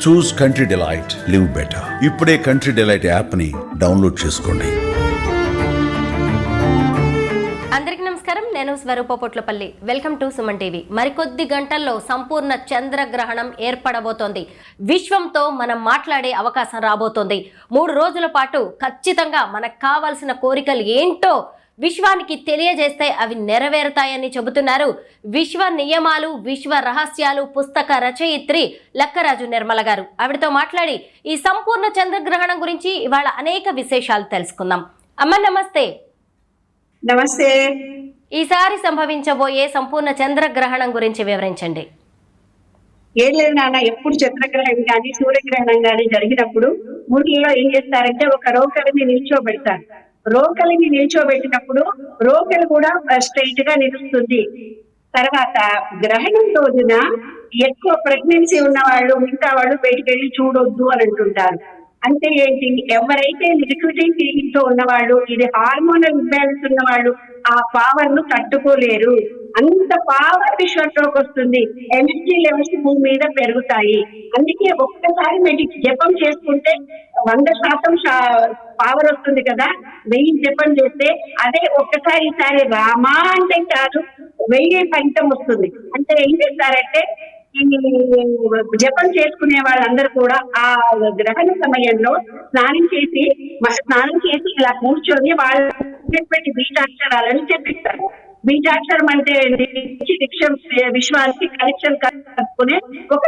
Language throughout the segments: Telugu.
చూస్ కంట్రీ డిలైట్, లివ్ బెటర్. ఇప్పుడే కంట్రీ డిలైట్ యాప్ ని డౌన్లోడ్ చేసుకోండి. అందరికీ నమస్కారం, నేను Swaroopa Potlapalli. Welcome to Suman TV. మరికొద్ది గంటల్లో సంపూర్ణ చంద్రగ్రహణం ఏర్పడబోతోంది. విశ్వంతో మనం మాట్లాడే అవకాశం రాబోతోంది. 3 రోజుల పాటు ఖచ్చితంగా మనకు కావాల్సిన కోరికలు ఏంటో విశ్వానికి తెలియజేస్తే అవి నెరవేరుతాయని చెబుతున్నారు విశ్వ నియమాలు, విశ్వ రహస్యాలు పుస్తక రచయిత్రి లక్కరాజు నిర్మల గారు. ఆవిడతో మాట్లాడి ఈ సంపూర్ణ చంద్రగ్రహణం గురించి ఇవాళ అనేక విశేషాలు తెలుసుకుందాం. అమ్మ నమస్తే. నమస్తే. ఈసారి సంభవించబోయే సంపూర్ణ చంద్రగ్రహణం గురించి వివరించండి. ఏం లేదు నాన్న, ఎప్పుడు చంద్రగ్రహణం కానీ సూర్యగ్రహణం కానీ జరిగినప్పుడు ఊరిలో ఏం చేస్తారంటే ఒక రోకలిని నిల్చోబెడతారు. రోకలిని నిల్చోబెట్టినప్పుడు రోకలి కూడా స్ట్రైట్ గా నిలుస్తుంది. తర్వాత గ్రహణం రోజున ఎక్కువ ప్రెగ్నెన్సీ ఉన్న వాళ్ళు మిగతా వాళ్ళు బయటికి వెళ్ళి చూడొద్దు అని అంటుంటారు. అంటే ఏంటి, ఎవరైతే లిక్విటీ ఫీలింగ్ తో ఉన్నవాళ్ళు, ఇది హార్మోనల్ ఇంబ్యాలెన్స్ ఉన్న వాళ్ళు ఆ పవర్ ను తట్టుకోలేరు. అంత పవర్ విశ్వంలోకి వస్తుంది. ఎనర్జీ లెవెల్స్ భూమి మీద పెరుగుతాయి. అందుకే ఒక్కసారి జపం చేసుకుంటే 100% పవర్ వస్తుంది కదా. 1000 జపం చేస్తే అదే ఒక్కసారి ఈసారి రామా అంటే కాదు 1000 ఫలితం వస్తుంది. అంటే ఏం చేస్తారంటే ఈ జపం చేసుకునే వాళ్ళందరూ కూడా ఆ గ్రహణ సమయంలో స్నానం చేసి ఇలా కూర్చొని వాళ్ళ బీజాక్షరాలను చెప్పిస్తారు. బీజాక్షరం అంటే విశ్వానికి కనెక్షన్ కలుపుకునే ఒక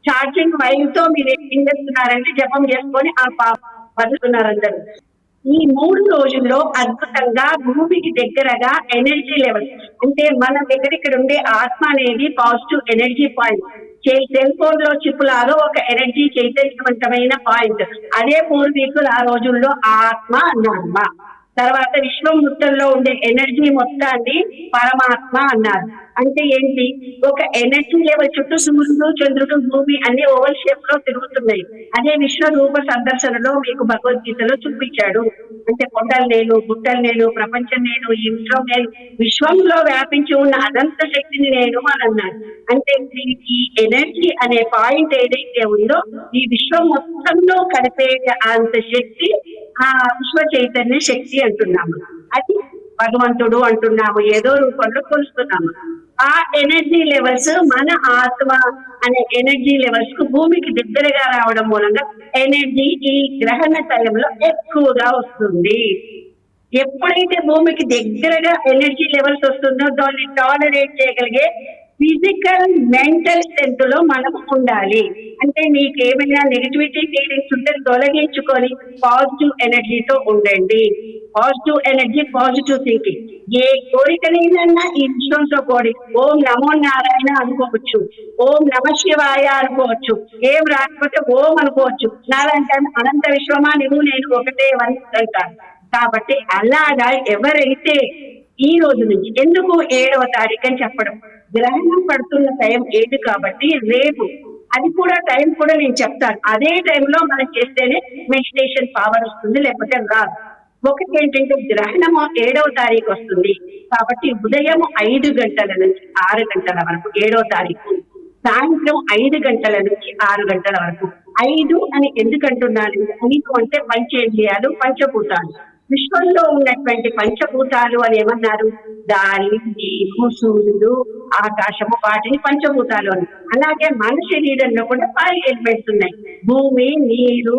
ఛార్జింగ్ వైర్ తో మీరు ఏం చేస్తున్నారంటే జపం చేసుకొని ఆ పడుతున్నారు అందరూ. ఈ 3 రోజుల్లో అద్భుతంగా భూమికి దగ్గరగా ఎనర్జీ లెవెల్, అంటే మన దగ్గర ఇక్కడ ఉండే ఆత్మ అనేది positive energy point. Cell phone లో చిప్పులాగా ఒక ఎనర్జీ చైతన్యవంతమైన పాయింట్. అదే పూర్వీకులు ఆ రోజుల్లో ఆత్మ అన్నారు. తర్వాత విశ్వం మొత్తంలో ఉండే ఎనర్జీ మొత్తాన్ని పరమాత్మ అన్నారు. అంటే ఏంటి, ఒక ఎనర్జీ లెవెల్ చుట్టూ సూర్యుడు, చంద్రుడు, భూమి అన్ని ఓవల్ షేప్ లో తిరుగుతున్నాయి. అదే విశ్వరూప సందర్శనలో మీకు భగవద్గీతలో చూపించాడు. అంటే కొండలు నేను, గుట్టలు నేను, ప్రపంచం నేను, ఈ విశ్వం నేను, విశ్వంలో వ్యాపించి ఉన్న అనంత శక్తిని నేను అని అన్నాడు. అంటే దీనికి ఎనర్జీ అనే పాయింట్ ఏదైతే ఉందో ఈ విశ్వం మొత్తంలో కలిపే అంత శక్తి ఆ విశ్వ చైతన్య శక్తి అంటున్నాము. అది భగవంతుడు అంటున్నాము, ఏదో రూపంలో కొలుస్తున్నాము. ఆ ఎనర్జీ లెవెల్స్ మన ఆత్మ అనే ఎనర్జీ లెవెల్స్ కు భూమికి దగ్గరగా రావడం మూలంగా ఎనర్జీ ఈ గ్రహణ టైంలో ఎక్కువగా వస్తుంది. ఎప్పుడైతే భూమికి దగ్గరగా ఎనర్జీ లెవెల్స్ వస్తుందో దాన్ని టాలరేట్ చేయగలిగే ఫిజికల్, మెంటల్ స్ట్రెంత్ లో మనం ఉండాలి. అంటే మీకు ఏమైనా నెగిటివిటీ ఫీలింగ్స్ ఉంటే తొలగించుకొని పాజిటివ్ ఎనర్జీతో ఉండండి. Positive energy, positive thinking. ఏ కోరికనైనా ఈ విశ్వంతో కోరి ఓం నమో నారాయణ అనుకోవచ్చు, ఓం నమ శివాయ అనుకోవచ్చు, ఏం రాకపోతే ఓం అనుకోవచ్చు. నారాయణ అనంత విశ్వమా నువ్వు నేను ఒకటే అంటారు. కాబట్టి అలాగా ఎవరైతే ఈ రోజు నుంచి, ఎందుకు 7వ తారీఖు అని చెప్పడం, గ్రహణం పడుతున్న టైం 7 కాబట్టి రేపు అది కూడా టైం కూడా నేను చెప్తాను. అదే టైంలో మనం చేస్తేనే మెడిటేషన్ పవర్ వస్తుంది, లేకపోతే రాదు. ఒకటి ఏంటంటే గ్రహణము 7వ తారీఖు వస్తుంది కాబట్టి ఉదయం 5 గంటల నుంచి 6 గంటల వరకు 7వ తారీఖు, సాయంత్రం 5 గంటల నుంచి 6 గంటల వరకు. 5 అని ఎందుకంటున్నాను, 5 అంటే పంచేంద్రియాలు, పంచభూతాలు. విశ్వంలో ఉన్నటువంటి పంచభూతాలు అని ఏమన్నారు, గాలి, నీరు, సూర్యుడు, ఆకాశము, వాటిని పంచభూతాలు అని. అలాగే మన శరీరంలో కూడా 5 ఎలిమెంట్స్ ఉన్నాయి. భూమి, నీరు,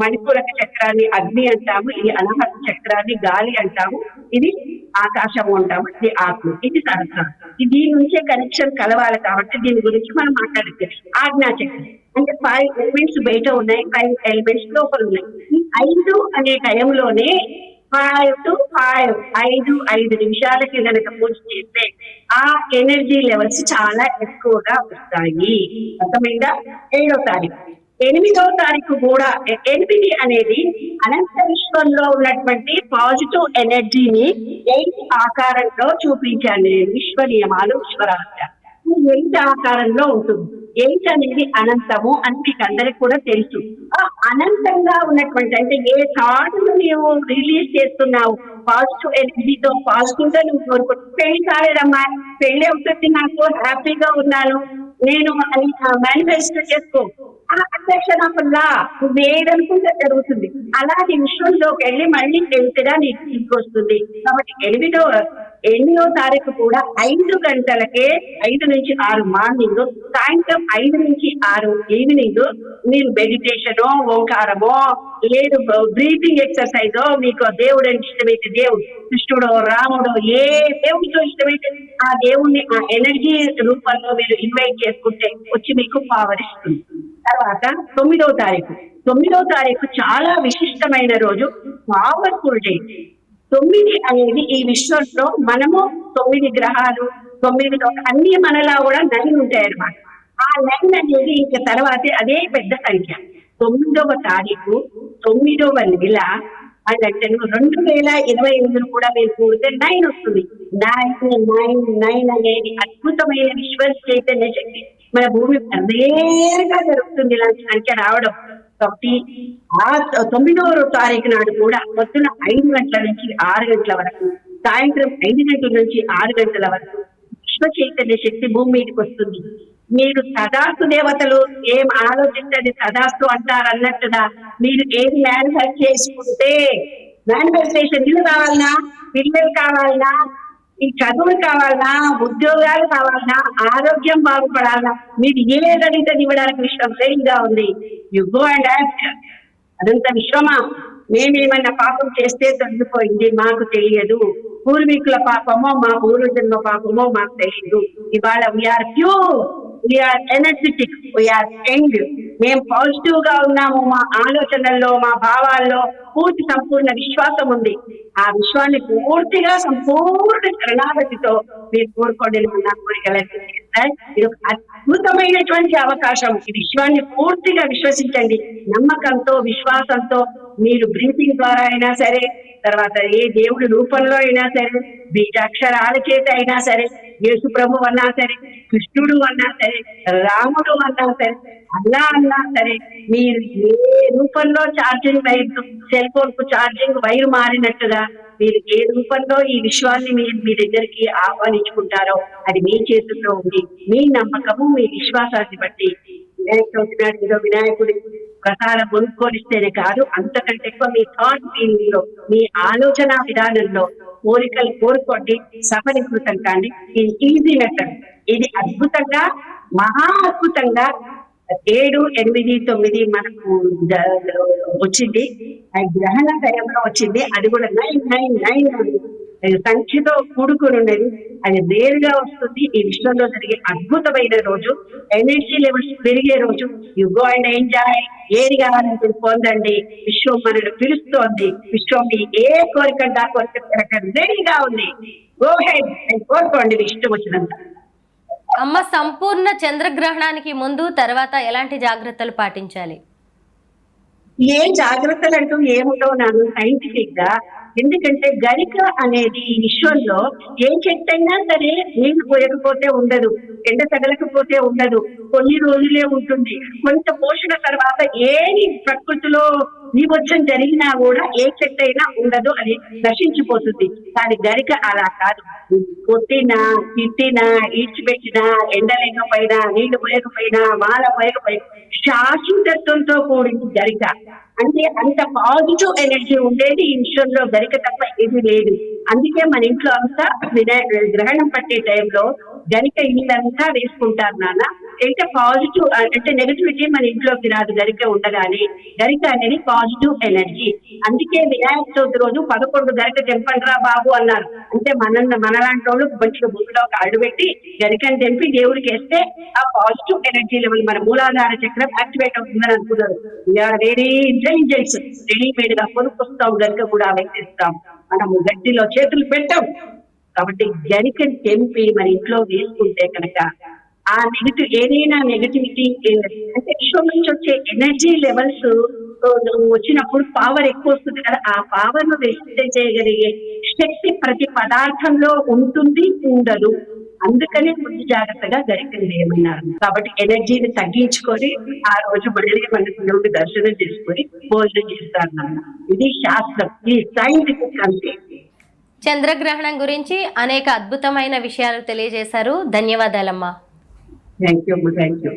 మణిపూరక చక్రాన్ని అగ్ని అంటాము, ఇది అనాహత చక్రాన్ని గాలి అంటాము, ఇది ఆకాశము అంటాము, ఇది ఆత్మ, ఇది సహస్రం. దీని నుంచే కనెక్షన్ కలవాలి కాబట్టి దీని గురించి మనం మాట్లాడితే ఆజ్ఞా చక్రం అంటే 5 ఎలిమెంట్స్ బయట ఉన్నాయి, 5 ఎలిమెంట్స్ లోపల ఉన్నాయి. ఈ 5 అనే టైంలోనే 5 to 5 నిమిషాలకి కనుక పూజ చేస్తే ఆ ఎనర్జీ లెవెల్స్ చాలా ఎక్కువగా వస్తాయి. అర్థమైందా? 7వ తారీఖు. 8వ తారీఖు కూడా 8 అనేది అనంత విశ్వంలో ఉన్నటువంటి పాజిటివ్ ఎనర్జీని 8 ఆకారంలో చూపించాను నేను. విశ్వ నియమాలు, విశ్వరహస్యాలు 8 ఆకారంలో ఉంటుంది. 8 అనేది అనంతము అని మీకు అందరికి కూడా తెలుసు. ఆ అనంతంగా ఉన్నటువంటి, అంటే ఏ థాట్ నువ్వు రిలీజ్ చేస్తున్నావు పాజిటివ్ ఎనర్జీతో, పాజిటివ్ గా నువ్వు కోరుకుంటు. పెళ్లి కాలేదమ్మా, పెళ్లి అవుతుంది, నాకు హ్యాపీగా ఉన్నాను, నేను మేనిఫెస్ట్ చేసుకో. ఆ అట్రాక్షన్ ఆఫ్ లా నువ్వు ఏదనుకుంటే జరుగుతుంది. అలాగే విశ్వంలోకి వెళ్ళి మళ్ళీ వెళ్తేగా నీకు తీసుకొస్తుంది. కాబట్టి 8వ తారీఖు కూడా 5 గంటలకే 5 నుంచి 6 మార్నింగ్, సాయంత్రం 5 నుంచి 6 ఈవినింగ్ మీరు మెడిటేషన్, ఓంకారమో లేదు బ్రీతింగ్ ఎక్సర్సైజ్, మీకు దేవుడు అంటే ఇష్టమైతే దేవుడు కృష్ణుడు రాముడు ఏ దేవుడితో ఇష్టమైతే ఆ దేవుణ్ణి ఆ ఎనర్జీ రూపంలో మీరు ఇన్వైట్ చేసుకుంటే వచ్చి మీకు పవర్ ఇస్తుంది. తర్వాత 9వ తారీఖు చాలా విశిష్టమైన రోజు, పవర్ఫుల్ డే. 9 అనేది ఈ విశ్వంలో మనము 9 గ్రహాలు 9 అన్ని మనలా కూడా 9 ఉంటాయి అన్నమాట. ఆ 9 అనేది ఇంకా తర్వాత అదే పెద్ద సంఖ్య. 9వ తారీఖు 9వ నెల అంటే 2028 కూడా మీరు కూడితే 9 వస్తుంది. 9 అనేది అద్భుతమైన విశ్వ చైతన్య శక్తి మన భూమి నేరుగా జరుగుతుంది ఇలాంటి సంఖ్య రావడం. కాబట్టి ఆ 9వ తారీఖు నాడు కూడా పొద్దున 5 గంటల నుంచి 6 గంటల వరకు, సాయంత్రం 5 గంటల నుంచి 6 గంటల వరకు విశ్వ చైతన్య శక్తి భూమి మీదకి వస్తుంది. మీరు సదాస్తు దేవతలు ఏం ఆలోచించండి, సదాస్తు అంటారు అన్నట్టుగా మీరు ఏది మేనిఫెస్ట్ చేసుకుంటే, మేనిఫెస్టేషన్ ఇల్లు కావాలన్నా, పిల్లలు కావాలన్నా, ఈ చదువులు కావాలన్నా, ఉద్యోగాలు కావాలన్నా, ఆరోగ్యం బాగుపడాలన్నా, మీరు ఏదైతే ఇవ్వడానికి విశ్వం రెడీగా ఉంది. You go and ask. అదంతా విశ్వమా, మేమేమన్నా పాపం చేస్తే తొలగిపోయింది, మాకు తెలియదు. పూర్వీకుల పాపమో మా పూర్వజన్మ పాపమో మాకు తెలియదు. ఇవాళ we are pure, we are energetic, we are young. మేము పాజిటివ్ గా ఉన్నాము. మా ఆలోచనల్లో మా భావాల్లో పూర్తి సంపూర్ణ విశ్వాసం ఉంది. ఆ విశ్వాన్ని పూర్తిగా సంపూర్ణ శరణాగతితో మీరు కోరుకోండి. నా కోరికలకి ఇది ఒక అద్భుతమైనటువంటి అవకాశం. ఈ విశ్వాన్ని పూర్తిగా విశ్వసించండి. నమ్మకంతో విశ్వాసంతో మీరు బ్రీతింగ్ ద్వారా అయినా సరే, తర్వాత ఏ దేవుడి రూపంలో అయినా సరే, బీజాక్షరాల చేత అయినా సరే, యేసు ప్రభు అన్నా సరే, కృష్ణుడు అన్నా సరే, రాముడు అన్నా సరే, అల్లా అన్నా సరే, మీరు ఏ రూపంలో ఛార్జింగ్ వైర్, సెల్ ఫోన్ కు ఛార్జింగ్ వైర్ మారినట్టుగా మీరు ఏ రూపంలో ఈ విశ్వాన్ని మీరు మీ దగ్గరికి ఆహ్వానించుకుంటారో అది మీ చేతుల్లో ఉంది. మీ నమ్మకము మీ విశ్వాసాన్ని బట్టి వినాయకుడి ప్రసారం కొనుక్కొనిస్తేనే కాదు, అంతకంటే ఎక్కువ మీ థాట్ ఫీలింగ్ లో, మీ ఆలోచన విధానంలో కోరికలు కోరుకోండి, సఫలీకృతం కాండి. ఇది ఈజీ మెథడ్. ఇది అద్భుతంగా, మహా అద్భుతంగా 7, 8, 9 మనకు వచ్చింది. గ్రహణ టైంలో వచ్చింది. అది కూడా 999 సంఖ్యతో కూడుకుని ఉన్నది. అది నేరుగా వస్తుంది. ఈ విశ్వంలో జరిగే అద్భుతమైన రోజు, ఎనర్జీ లెవెల్స్ పెరిగే రోజు. You go and enjoy. ఏది కావాలంటే పొందండి. విశ్వం మనల్ని పిలుస్తోంది. విశ్వం మీ ఏ కోరిక కోరిక రెడీగా ఉంది. గో హెడ్ అండ్ కోరుకోండి ఇష్టం వచ్చినంత. అమ్మ, సంపూర్ణ చంద్రగ్రహణానికి ముందు తర్వాత ఎలాంటి జాగ్రత్తలు పాటించాలి? ఏ జాగ్రత్తలు అంటూ ఏముండవు నాను సైంటిఫిక్ గా. ఎందుకంటే గరిక అనేది ఈ విశ్వంలో ఏ చెట్టు అయినా సరే నీళ్లు పోయకపోతే ఉండదు, ఎండ తగలకపోతే ఉండదు, కొన్ని రోజులే ఉంటుంది. కొంత పోషణ తర్వాత ఏది ప్రకృతిలో విమోచన జరిగినా కూడా ఏ చెట్టు అయినా ఉండదు, అది నశించిపోతుంది. కానీ గరిక అలా కాదు. కొట్టినా, తిట్టినా, ఈడ్చిపెట్టినా, ఎండ లేకపోయినా, నీళ్లు పోయకపోయినా, మాల పోయకపోయినా శాశ్వతత్వంతో కూడింది గరిక. అంటే అంత పాజిటివ్ ఎనర్జీ ఉండేది ఈ విషయంలో గరిక తప్ప ఏది లేదు. అందుకే మన ఇంట్లో అంతా గ్రహణం పట్టే టైంలో గరిక ఇల్లంతా వేసుకుంటారు నాన్న. అంటే పాజిటివ్, అంటే నెగటివిటీ మన ఇంట్లోకి రాదు గరిక ఉండగానే. గరిక అనేది పాజిటివ్ ఎనర్జీ. అందుకే వినాయక చవితి రోజు 11 గరిక తెంపండిరా బాబు అన్నారు. అంటే మనలాంటి వాళ్ళు మంచిగా భూమిలో ఒక అడ్డు పెట్టి గరికని తెంపి దేవుడికి వేస్తే ఆ పాజిటివ్ ఎనర్జీ లెవెల్ మన మూలాధార చక్రం యాక్టివేట్ అవుతుందని అనుకున్నారు. వెరీ ఇంటెలిజెన్స్ రెడీమేడ్ గా కొనుక్కొస్తాం, గరిక కూడా వేసేస్తాం. మనము గట్టిలో చేతులు పెట్టాం. కాబట్టి గరికని తెంపి మన ఇంట్లో వేసుకుంటే కనుక ఆ ఏదైనా నెగటివిటీ అంటే విశ్వం నుంచి వచ్చే ఎనర్జీ లెవెల్స్ వచ్చినప్పుడు పవర్ ఎక్కువ వస్తుంది కదా. ఆ పవర్ ను రెసిస్ట్ చేయగలిగే శక్తి ప్రతి పదార్థంలో ఉంటుంది, ఉండదు. అందుకనే కొంచెం జాగ్రత్తగా గరికలు వేయమన్నారు. కాబట్టి ఎనర్జీని తగ్గించుకొని ఆ రోజు మళ్ళీ మన దేవుడి దర్శనం చేసుకొని భోజనం చేస్తారు. ఇది శాస్త్రం, ఈ సైంటిఫిక్ అంటే. చంద్రగ్రహణం గురించి అనేక అద్భుతమైన విషయాలు తెలియజేశారు. ధన్యవాదాలమ్మా. Thank you.